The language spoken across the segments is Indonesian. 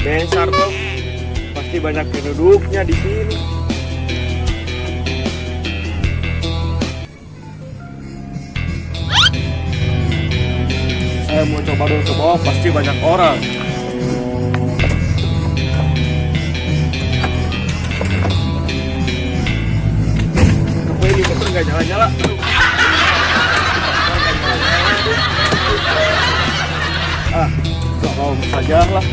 besar tuh. Pasti banyak penduduknya di sini. Saya mau coba dulu ke bawah, pasti banyak orang. Apa ini motor nggak nyala-nyala? Kalau saja lah.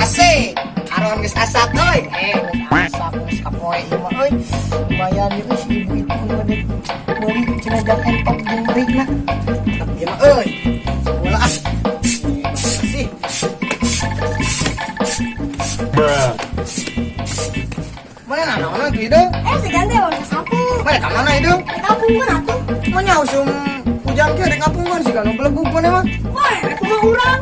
Asik, aron geus asak euy. Asak geus kapoe ieu mah euy. Lumayan ieu si ibu itu meureun meuli cenah entok jeung beurigna. Tapi mah euy. Bola ah. Sih. Mana naon tuh itu? Si Gante mau sapu. Mana ka mana itu? Di kampung mana tuh? Mun nyausum hujan ke rek ngapungan sih kan belegug mana mah. Woi, aku mau urang.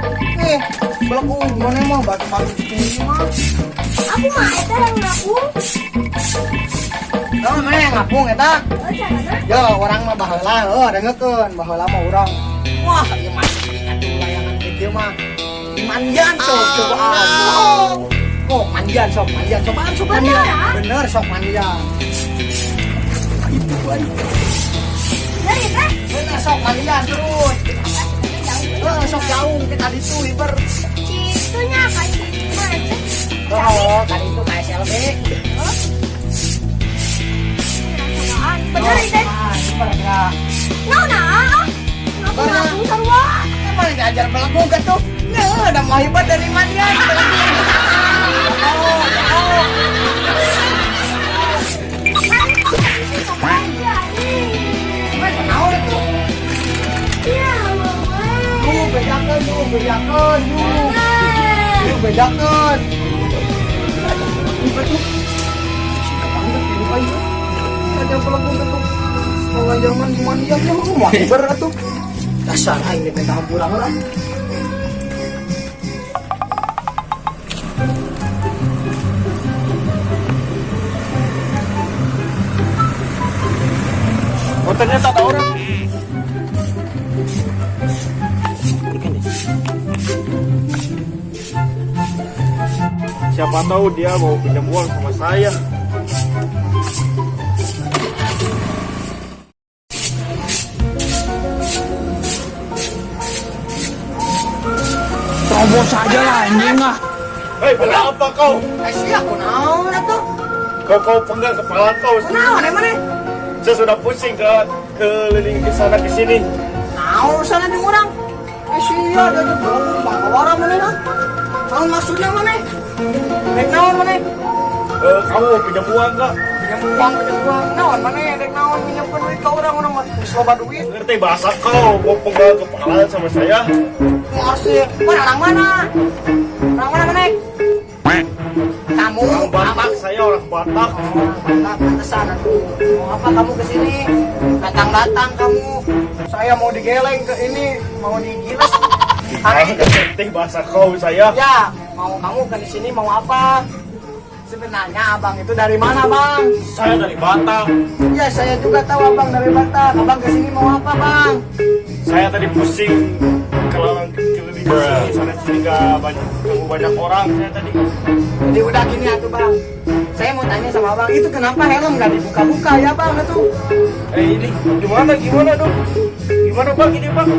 Belegug mana mah batu-batu cici mah. Aku mah eta yang ngapung. Naon mana yang ngapung eta? Oh, jangan. Yo, orang mah baheula, dengekeun, baheula mah urang. Wah, ieu mah atuh layangan kieu mah. Mandian sok coba. Oh, mandian sok. Bener, ya? Bener sok mandian. Itu bae. Dari teh. Bener sok mandian terus. Sok jauh kita ditu hiper. Citunya kayak gimana sih? Oh, kan itu KSLB. Bener itu. Hiper enggak. Nah. Aku ngapung sarua. Emang diajar belagu kan tuh? Nah, ada mau hebat dari mandian. Bedakan. Betul. Ada pelakon itu. Kalau zaman mandian yang rumah berat tuh. Dasar aing di pentah pulang lah. Oh, ternyata ada orang. Siapa tahu dia mau pinjam uang sama saya. Terobos saja lah anjing ah. Hei, kenapa kau? Siap naon atuh? Kau penggal kepala kau. Naon emang Saya sudah pusing keliling ke sana ke sini. naon urusan jeung urang? Siap ada bawa mana lah? Naon maksudnya mana? Rek naon mana? Kamu mau pinjam uang nggak? Pinjam uang. Naon mana? Rek naon pinjamkeun duit ka urang mah geus loba duit. Ngerti bahasa kau mau penggal kepala sama saya? Masih, orang mana? Orang mana mana? Kamu Orang Batak, saya orang Batak. Batak, pantesan aduh. Mau apa kamu kesini? Datang kamu. Saya mau digeleng ke ini, mau digiles. Nggak ngerti bahasa kau saya. Ya, mau kamu ke sini mau apa? Sebenarnya abang itu dari mana bang? Saya dari Batak. Ya saya juga tahu abang dari Batak. Abang kesini mau apa bang? Saya tadi pusing keliling sini sana sini nggak banyak orang saya tadi. Jadi udah gini atuh bang. Saya mau tanya sama abang, itu kenapa helm nggak dibuka-buka ya bang atuh? Ini gimana dong? Gimana bang ini bang?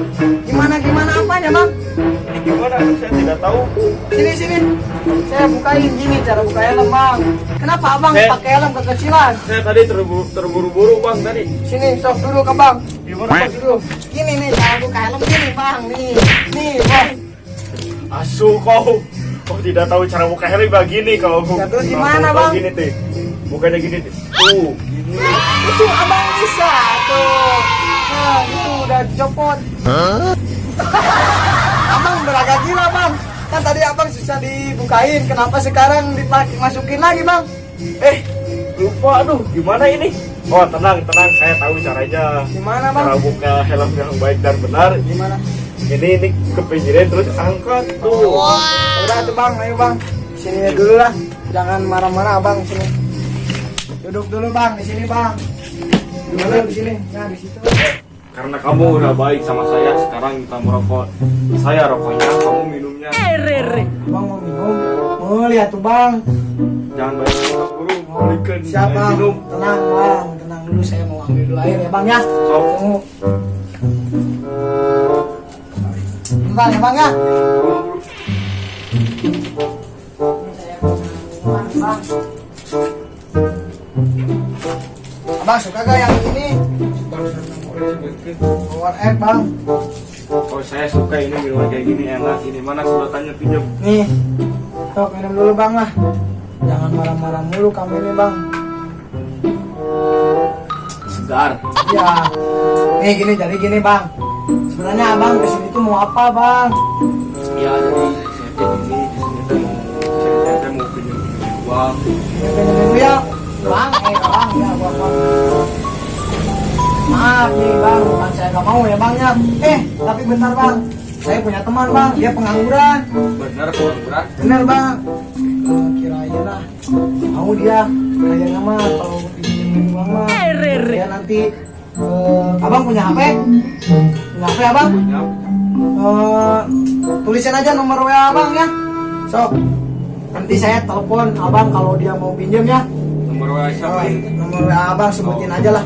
Gimana apanya bang? Ini gimana? Saya tidak tahu. Sini. Saya bukain gini cara buka helm bang. Kenapa abang pakai helm kekecilan? Saya tadi terburu-buru bang tadi. Sini sok duduk ke bang. Gimana bang? Duduk. Gini nih cara buka helm gini bang. Nih bang. Asu kau tidak tahu cara buka helm begini kalau Ya, terus gimana, Bang? Gini teh, bukanya gini teh. Tuh, gini. Itu abang bisa tuh. Nah itu udah dicopot. Abang beragak gila bang. Kan tadi abang susah dibukain. Kenapa sekarang dimasukin lagi bang? Lupa aduh, gimana ini? Oh tenang, saya tahu caranya. Gimana bang? Cara buka helm yang baik dan benar. Gimana? Ini kepinggirin terus angkat tuh. Udah tuh bang, ayo bang. Sini dulu lah. Jangan marah-marah abang sini. Duduk dulu bang, di sini bang. Dulu di sini. Nah di situ. Karena kamu udah baik sama saya, sekarang kita merokok. Saya rokoknya, kamu minumnya. Bang mau minum? Oh lihat tuh bang. Jangan banyak orang buru, balikan. Siapa? Minum. Tenang bang, tenang dulu saya mau ambil dulu air ya bang ya. Sok. Tunggu. Bentar ya bang ya. Bang. Abang suka gak yang ini? Power Egg bang. Oh saya suka ini minuman kayak gini enak. Ini mana sedotannya pinjam? Nih, tok minum dulu bang lah. Jangan marah-marah mulu kamu ini bang. Segar. Ya, nih gini jadi gini bang. Sebenarnya abang kesini tuh mau apa bang? Ya jadi saya ini di sini tuh saya mau pinjam uang. Minum ya, bang. Bang ya bang. Maaf nih bang, bukan saya gak mau ya bang ya. Tapi bentar bang. Saya punya teman bang, dia pengangguran. Bener berat. Bener bang. Kirain lah. Mau dia kayaknya mah kalau dipinjemin uang mah. Dia nanti abang punya HP? Punya HP abang? Ya. Tulisin aja nomor WA abang ya. Sok. Nanti saya telepon abang kalau dia mau pinjam ya. Nomor WA siapa ini? Nomor WA abang sebutin aja lah.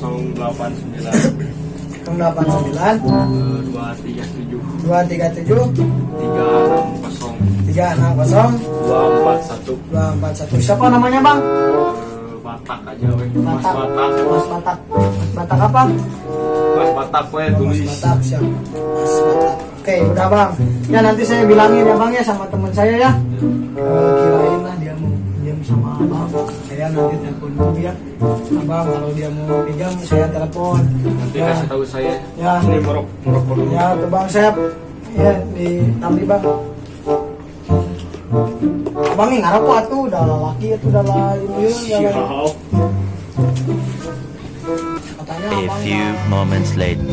089 089 237 237 360 360 241. Siapa namanya bang? Batak aja weh. Mas Batak. Batak. Mas Batak. Mas Batak apa? Mas Batak weh tulis. Mas Batak siap. Mas Batak. Oke udah bang. Ya nanti saya bilangin ya bang ya sama teman saya ya. Kirain lah dia mau pinjam sama abang. Saya nanti telepon dulu ya. Abang kalau dia mau pinjam saya telepon. Nanti Ya. kasih tahu saya. Ya. Ini merokok dulu. Ya tuh bang saya ya di Tamri bang. Abang nih ngarokok atuh udah laki itu udah ini ya. Siap. Katanya A abang few mah- moments later.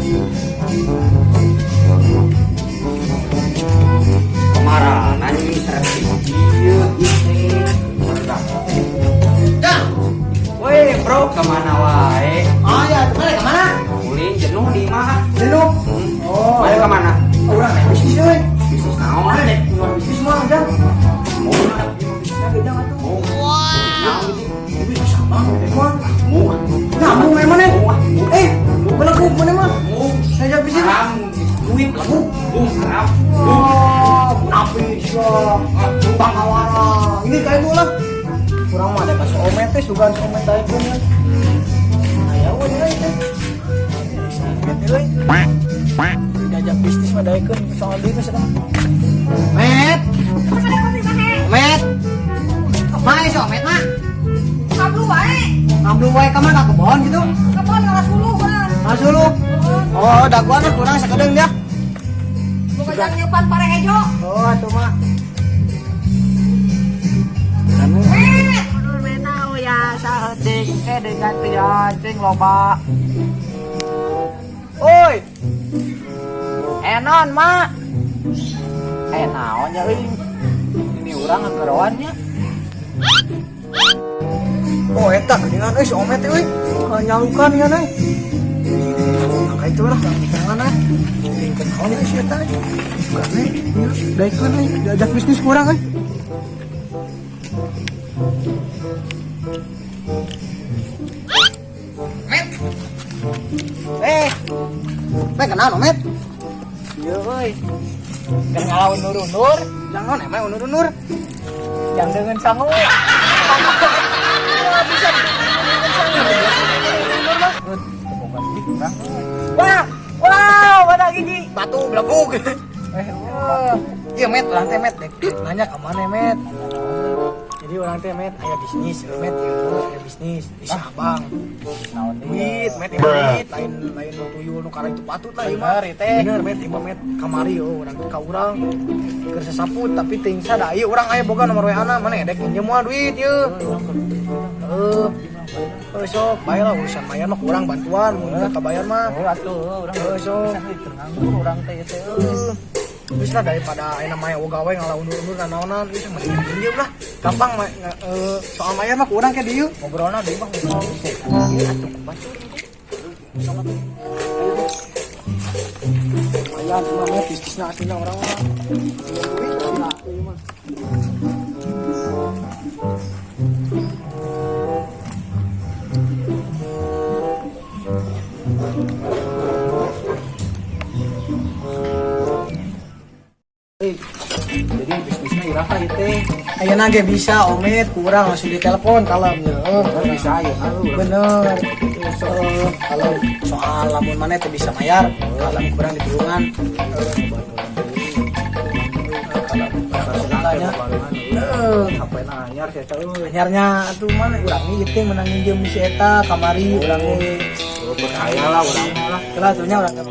Kemarahan ini Woi bro, kemana wae? Oh ya, kemana? Ulin jenuh di mah. Jenuh. Oh, Balik kemana? orang naik bisnis euy. Bisnis naon? Mana dek jual bisnis mah udah. Mau na? Bisnisnya beda atuh. Naon gitu? Bisnis sama dek mah. Mau. Nah, mau mana? Belaku mana mah? Mau. Saya bisnis. Haram. Duit lagu. Haram. Oh, napi sya. Bang awara. Ini kayak gue lah. Kurang mah ada kasih omet teh sugan omet tadi pun ya. Aya we euy teh. Omet euy. Diajak bisnis mah daekeun soal dieu sedang. Met. Met. Mae so met mah. Kablu wae. Ngablu wae ka mana ka kebon gitu. Kebon ngaras dulu bang. Masuk lu. Oh, daguan kurang sakedeung dia. Bukan yang nyupan pare hejo. Oh, atuh mah. Ya saeutik teh dengan cing loba. Oi. Enon mak. Naon ya euy. Ini urang nggeroannya. Oh eta geuningan euy si omet teh euy. Nyalukan ya euy. Maka itu lah tangan ah. Tingkeun naon itu si eta. Suka nih. Daekeun euy diajak bisnis kurang euy. Met kenal Met? Iya euy. Kan ngalawan nur-nur, jangan emang nur-nur. Yang dengan sangu. Bisa dengan sangu. Wah, wow, mana gigi? Batu belakuk. Iya Met, lantai Met. Nanya ke mana Met? Jadi orang kurang teh met aya bisnis, met aya bisnis di Sabang. Naon Duit, met duit, lain tuyul nu karang itu patut lah ieu mah. Bener met ieu met kamari urang ka urang keur sasaput tapi teuing sada ieu urang aya boga nomor WA-na mana dek minjem moal duit ieu. Sok bayar lah urusan bayar mah kurang bantuan mun enggak kabayar mah. Atuh urang Sok nganggur urang teh teh. terus lah daripada ayeuna mah gawe ngalah undur-undur dan naonan geus mending pinjem lah. Gampang soal bayar mah kurang ke dieu. Ngobrolna deui Bang. Aya cuma mah bisnisna aslinya orang mah. Jadi bisnisnya iraha ieu teh. Ayeuna ge bisa omet kurang langsung ditelepon kalem Bisa ya. bener. Kalau soal lamun mana teh bisa mayar kalem kurang ditulungan. Kalau Hapena anyar saya tahu. anyarnya atuh mana urang ieu teh menang minjem si eta kamari urang ge Percaya lah urang lah. telah atuhnya urang ge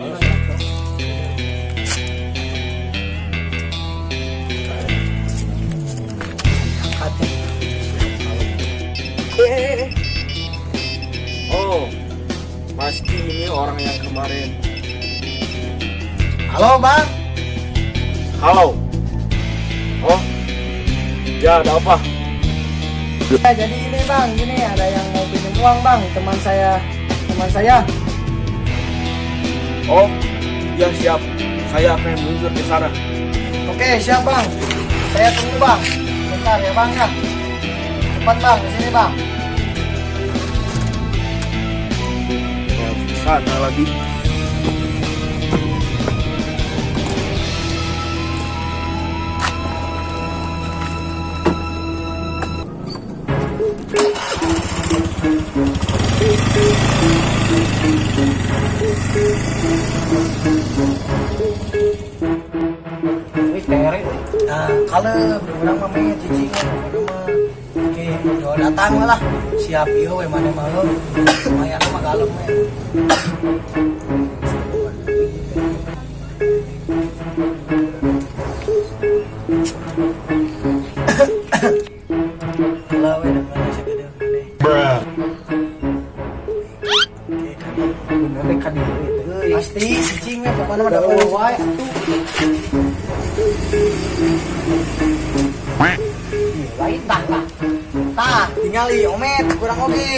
Oh, pasti ini orang yang kemarin. Halo bang, Halo. Oh, ya ada apa? ya, jadi ini bang, gini ada yang mau pinjam uang bang, teman saya. Oh, ya siap. Saya akan meluncur ke sana. Oke siap bang, saya tunggu bang, bentar ya bang ya, cepat bang kesini bang. Ke sana lagi. Wih tere. Nah kalau orang mah main cicingnya, oke udah datang lah, siap yo, mana malu, lumayan mah galem ya. Kalau udah mana segede mana. Bener deh kan ieu teh. Pasti cicingnya pokoknya mah dapat wae. Lain tah lah. Tah, tingali omet kurang oke.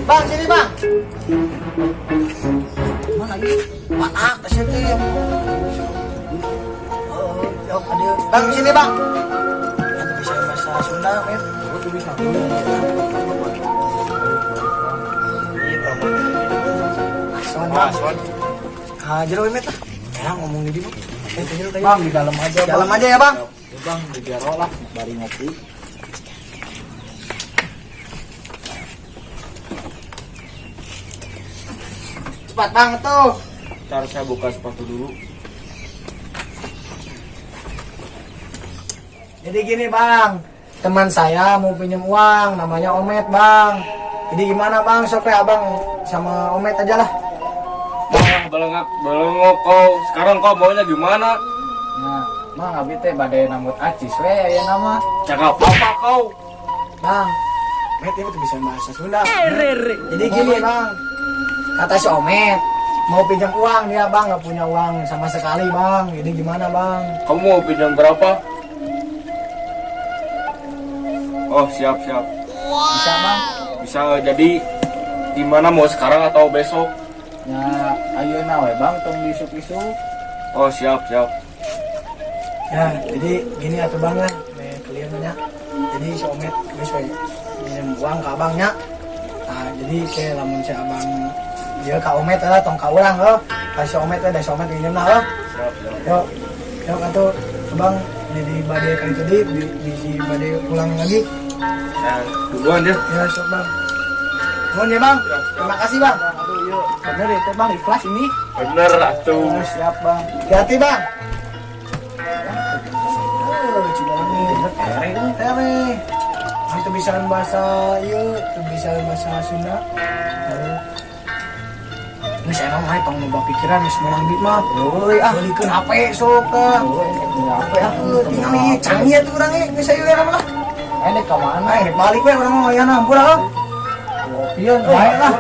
Bang sini bang. Mana lagi? Patak kasih teh. Oh, jauh ka dieu. Bang sini bang. Ente bisa bahasa Sunda kan? Oh tuh bisa. Son bang. Ah, jero omet lah. Ya ngomong di bang. Bang di dalam aja. Dalam aja ya bang. Bang di jero lah bari ngopi. Cepat bang tuh. Ntar saya buka sepatu dulu. Jadi gini bang, teman saya mau pinjam uang, namanya Omet bang. Jadi gimana bang, sok ya abang sama Omet aja lah. Belengok kau. Sekarang kau maunya gimana? Nah, Mang abi teh bade nambut acis we aya nama. Cakap apa kau? Bang, Omet ini tuh bisa bahasa Sunda. Jadi gini bang, kata si Omet mau pinjam uang dia bang, nggak punya uang sama sekali bang. Jadi gimana bang? Kamu mau pinjam berapa? Oh siap. Bisa Bang. Bisa jadi gimana mau sekarang atau besok? Ya ayeuna we Bang tong disuk-isuk. Oh siap. Ya, jadi gini atuh bang ya, kaliannya. Jadi si Omet geus we pinjam uang ke abangnya. Nah, jadi kayak lamun si abang dia ka Omet lah, tong ka urang heuh. Ka si Omet da si Omet pinjam nah heuh. Siap. Yuk atuh abang jadi badai kan tadi di badai pulang lagi. Nah, duluan ya. Ya, sok bang. Mohon ya bang. Terima kasih bang. Aduh yuk. Bener itu Bang ikhlas ini. Bener atuh. Oh, siap bang. Hati-hati bang. Coba nih. Tere. Itu bisa bisa bahasa ieu, teu bisa bahasa Sunda. Geus saya mah tong loba pikiran geus menang duit mah. Euy beulikeun HP sok tah. Apa ya? Tinggal canggih atuh urang ge geus aya we lah. Ini ke mana? Rek balik we urang mah ayana ampura. Pion, Baik lah.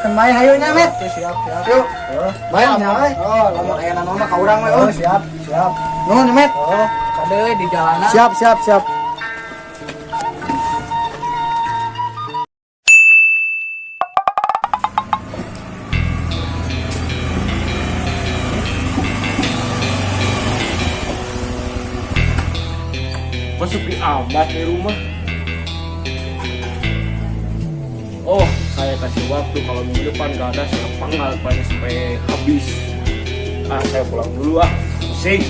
Kan bae hayu nya met. Siap. Yuk. Bae nya we. Oh, lamun aya nana mah ka urang we. Siap. Nuhun met. Kade di jalanan. Siap. Kok sepi amat di rumah? Oh, saya kasih waktu kalau minggu depan gak ada saya panggal banyak sampai habis. Saya pulang dulu pusing.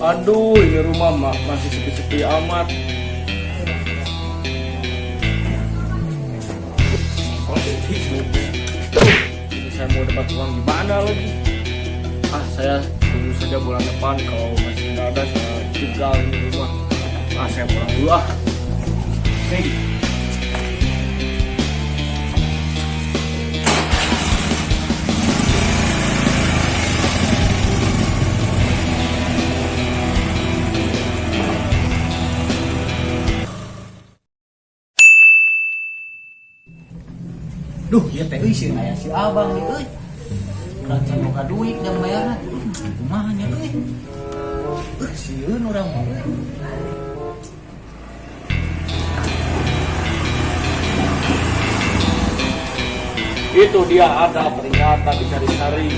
Aduh, ini rumah masih sepi-sepi amat. Ini saya mau dapat uang gimana lagi? Saya tunggu saja bulan depan. Kalau masih nggak ada, saya tinggal di rumah. Saya pulang dulu Nih. Duh, ieu teh euy sieun aya si abang nih euy. Urang can boga duit jam bayaran. Kumaha nya euy? Sieun urang mah euy. Itu dia ada ternyata dicari-cari.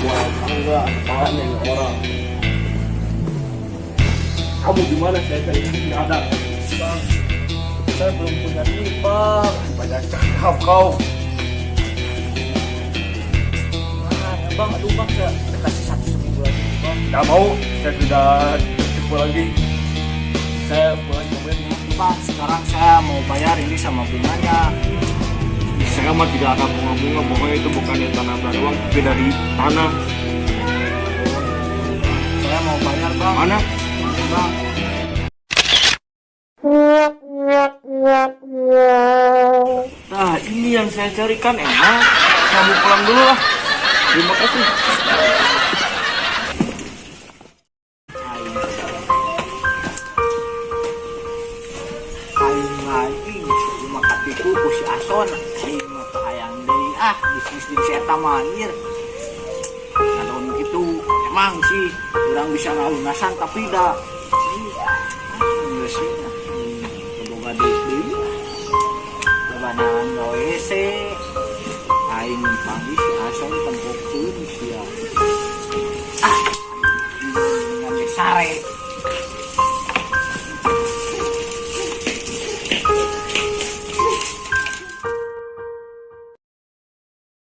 Wah, enggak apaan ini orang. Kamu gimana? Saya cari tidak ada. Bang, saya belum punya duit, Bang. Banyak cakap kau. Mana bang, aduh bang, saya kasih 1 seminggu lagi bang. Tidak mau, saya sudah cukup lagi. Saya pulang kembali. Bang, sekarang saya mau bayar ini sama bunganya. Saya mah tidak akan bunga-bunga, pokoknya itu bukan dari tanah Barawang, tapi dari tanah. Saya mau bayar bang. Mana? Bang. Nah, ini yang saya carikan enak. Kamu pulang dulu lah. Terima kasih. Aing lagi cuma katiku ku si Ason. Aing mah teu hayang deui bisnis di si eta mah anjir. Kalau gitu emang sih urang bisa ngalunasan tapi da geus boga duit deui. Kebanyakan gawe hese. Aing panggil si Ason tempokkeun sia. Dengan sare.